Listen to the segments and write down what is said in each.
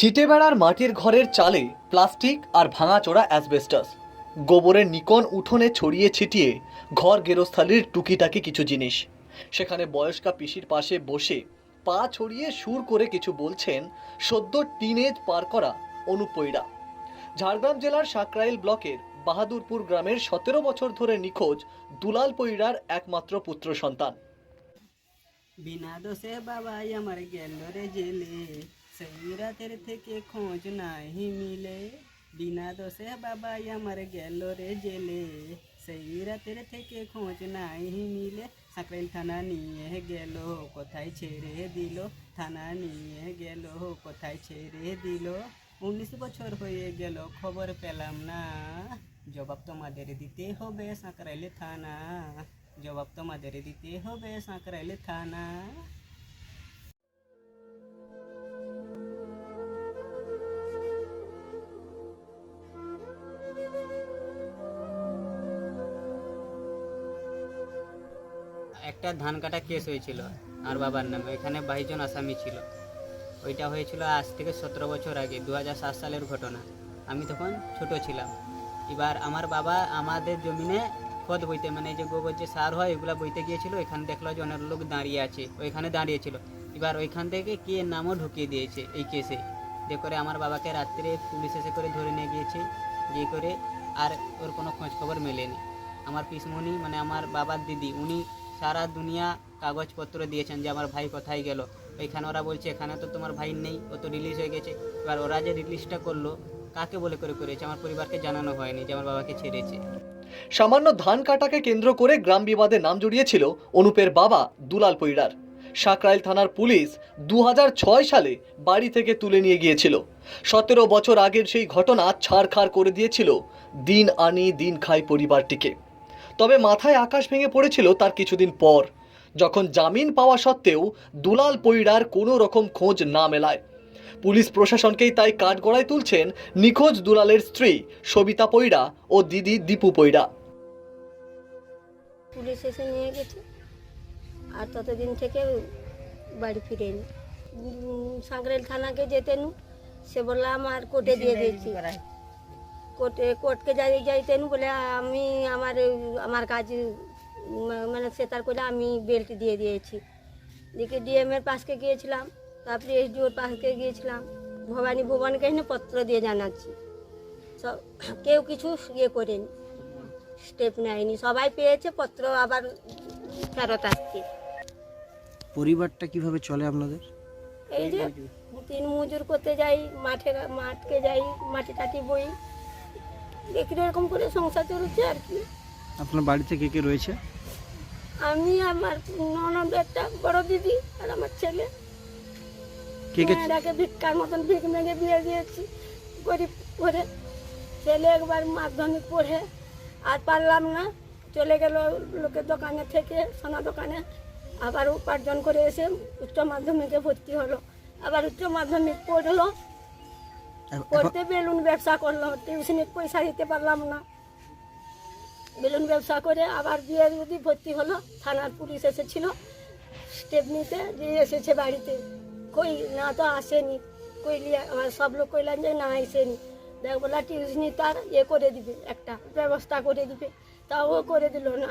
ছিটে বেড়ার মাটির ঘরের চালে প্লাস্টিক আর ভাঙাচোরা অ্যাসবেস্টাস, গোবরের নিকন উঠোনে ছড়িয়ে ছিটিয়ে ঘর গেরস্থালির টুকিটাকি কিছু জিনিস। সেখানে বয়স্কা পিসির পাশে বসে পা ছড়িয়ে সুর করে কিছু বলছেন সদ্য টিনেজ পার করা অনুপ পৈড়া। ঝাড়গ্রাম জেলার সাকরাইল ব্লকের বাহাদুরপুর গ্রামের 17 বছর ধরে নিখোঁজ দুলাল পৈড়ার একমাত্র পুত্র সন্তান। বিনা দোষে বাবাই আমার গেল রে জেলে, সেই রাতের থেকে খোঁজ নাই মিলে। বিনা দোষে বাবাই আমার গেল রে জেলে, সেই রাতের থেকে খোঁজ নাই মিলে। সাকরাইল থানা নিয়ে গেল, কোথায় ছেড়ে দিল, থানা নিয়ে গেল, কোথায় ছেড়ে দিল। 19 বছর হয়ে গেল খবর পেলাম না, জবাব তোমাদের দিতে হবে সাকরাইল থানা, জবাব তোমাদের দিতে হবে সাকরাইল থানা। একটা ধান কাটা কেস হয়েছিল আর বাবার নামে, এখানে 22 জন আসামি ছিল। ওইটা হয়েছিল আজ থেকে 17 বছর আগে, 2007 সালের ঘটনা। আমি তখন ছোট ছিলাম। এবার আমার বাবা আমাদের জমিনে খদ বইতে, মানে যে গোবর যে সার হয় এগুলো বইতে গিয়েছিল। এখানে দেখলো যে অনেক লোক দাঁড়িয়ে আছে, ওইখানে দাঁড়িয়েছিল। এবার ওইখান থেকে কে নামও ঢুকিয়ে দিয়েছে এই কেসে, যে করে আমার বাবাকে রাত্রে পুলিশ এসে করে ধরে নিয়ে গিয়েছে, গিয়ে করে আর ওর কোনো খোঁজ খবর মেলেনি। আমার পিসমণি মানে আমার বাবার দিদি, উনি সারা দুনিয়া কাগজপত্র দিয়েছেন যে আমার ভাই কোথায় গেল। ওইখানে ওরা বলছে এখানে তো তোমার ভাই নেই, ও তো রিলিজ হয়ে গেছে। এবার ওরা যে রিলিজটা করলো কাকে বলে করে করেছে, আমার পরিবারকে জানানো হয়নি যে আমার বাবাকে ছেড়েছে। সামান্য ধান কাটাকে কেন্দ্র করে গ্রাম বিবাদে নাম জড়িয়েছিল অনুপের বাবা দুলাল পৈড়ার। সাকরাইল থানার পুলিশ 2006 সালে বাড়ি থেকে তুলে নিয়ে গিয়েছিল। 17 বছর আগের সেই ঘটনা ছাড়খাড় করে দিয়েছিল দিন আনি দিন খাই পরিবারটিকে। তবে মাথায় আকাশ ভেঙে পড়েছিল তার কিছুদিন পর, যখন জামিন পাওয়া সত্ত্বেও দুলাল পৈড়ার কোনো রকম খোঁজ না মেলায়। পুলিশ প্রশাসনকেই তাই কাঠগড়ায় তুলছেন নিখোঁজ দুলালের স্ত্রী সবিতা পৈড়া ও দিদি দীপু পৈড়া। পুলিশ এসে নিয়ে গেছে আর ততদিন থেকে বাড়ি ফিরেনি। সাকরাইল থানাকে যেতেন, সে বললো আমার কোর্টে দিয়ে দিয়েছি, কোর্টকে যাইতেন বলে আমি আমার কাজ মানে সে তার করে আমি বেল্ট দিয়ে দিয়েছি। দিকে ডিএমের পাশকে গিয়েছিলাম, তারপরে এসডিওর পাশকে গিয়েছিলাম, ভবানীকে এনে পত্র দিয়ে জানাচ্ছি। সব কেউ কিছু ইয়ে করেনি, স্টেপ নেয়নি। সবাই পেয়েছে, পত্র আবার ফেরত আসছে। পরিবারটা কিভাবে চলে আপনাদের? এই যে দিন মজুর করতে যাই, মাঠকে যাই, মাটি টাটি বই, দেখি এরকম করে সংসার চলছে আর কি। আপনার বাড়িতে কে কে রয়েছে? আমি, আমার ননদ, একটা বড় দিদি আর আমার ছেলে। কে কে? মেয়েরাকে ভিক্ষার মতন ভিক মেঘে বিয়ে দিয়েছি গরিব করে। ছেলে একবার মাধ্যমিক পড়ে আর পারলাম না, চলে গেল লোকের দোকানে থেকে, সোনা দোকানে। আবার উপার্জন করে এসে উচ্চ মাধ্যমিকে ভর্তি হলো, আবার উচ্চ মাধ্যমিক পড়লো, পড়তে বেলুন ব্যবসা করলো। টিউশনির পয়সা দিতে পারলাম না, বেলুন ব্যবসা করে আবার বিয়ে যদি ভর্তি হলো। থানার পুলিশ এসেছিল স্টেপ নিতে, দিয়ে এসেছে বাড়িতে, কই না তো আসেনি। কইলি আমার সব লোক কইলাম যে না আসেনি। দেখ বলা টিউশনি তার ইয়ে করে দিবে, একটা ব্যবস্থা করে দিবে, তাও ও করে দিল না।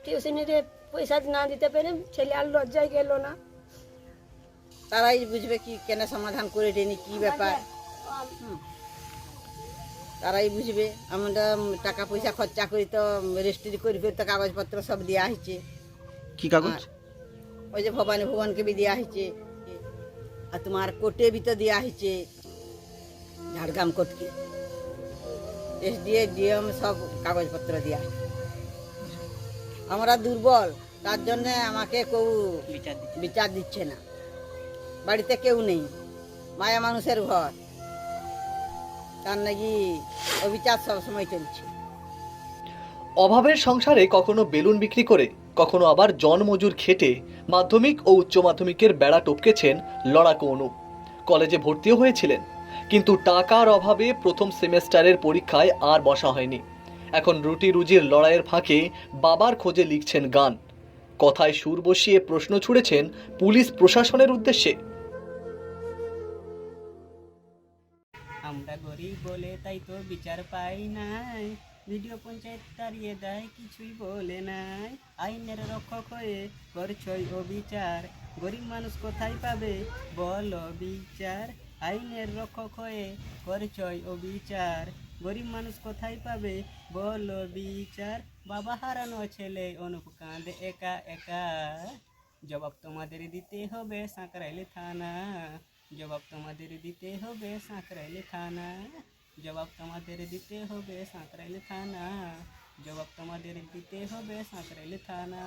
টিউশনির পয়সা না দিতে পেরে ছেলে আর লজ্জায় গেল না। তারাই বুঝবে কি কেন সমাধান করে দেয়নি, কি ব্যাপার তারাই বুঝবে। আমরা টাকা পয়সা খরচা করি তো রেজিস্ট্রি করি তো কাগজপত্র সব দেওয়া হয়েছে। কি কাগজ? ওই যে ভবানীকে বি দেওয়া হয়েছে, আর তোমার কোর্টে বি তো দেওয়া হয়েছে, ঝাড়গ্রাম কোর্টকে, এসডিএ ডিএম সব কাগজপত্র দেওয়া হয়েছে। আমরা দুর্বল, তার জন্যে আমাকে কেউ বিচার দিচ্ছে না। বাড়িতে কেউ নেই, মায়া মানুষের ঘর, তার নাকি অবিচার সবসময় চলছে। অভাবের সংসারে কখনো বেলুন বিক্রি করে, কখনো আবার জনমজুর খেটে মাধ্যমিক ও উচ্চ মাধ্যমিকের বেড়া টপকেছেন লড়াকু অনুপ। কলেজে ভর্তিও হয়েছিলেন, কিন্তু টাকার অভাবে প্রথম সেমেস্টারের পরীক্ষায় আর বসা হয়নি। এখন রুটি রুজির লড়াইয়ের ফাঁকে বাবার খোঁজে লিখছেন গান। কথায় সুর বসিয়ে প্রশ্ন ছুড়েছেন পুলিশ প্রশাসনের উদ্দেশ্যে। আমরা গরিব বলে তাই তো বিচার পাই নাই, ভিডিও পঞ্চায়েত তাড়িয়ে দেয় কিছুই বলে নাই, আইনের রক্ষক হয়ে করছই অবিচার, গরিব মানুষ কোথায় পাবে বলো বিচার, আইনের রক্ষক হয়ে করছই অবিচার, গরিব মানুষ কোথায় পাবে বলো বিচার, বাবা হারানো ছেলে অনুপ কাঁদে একা একা, জবাব তোমাদের দিতে হবে সাঁকরাইল থানা, জবাব তোমাদের দিতে হবে সাঁকরাইল থানা, জবাব তোমাদের দিতে হবে সাঁকরাইল থানা, জবাব তোমাদের দিতে হবে সাঁকরাইল থানা।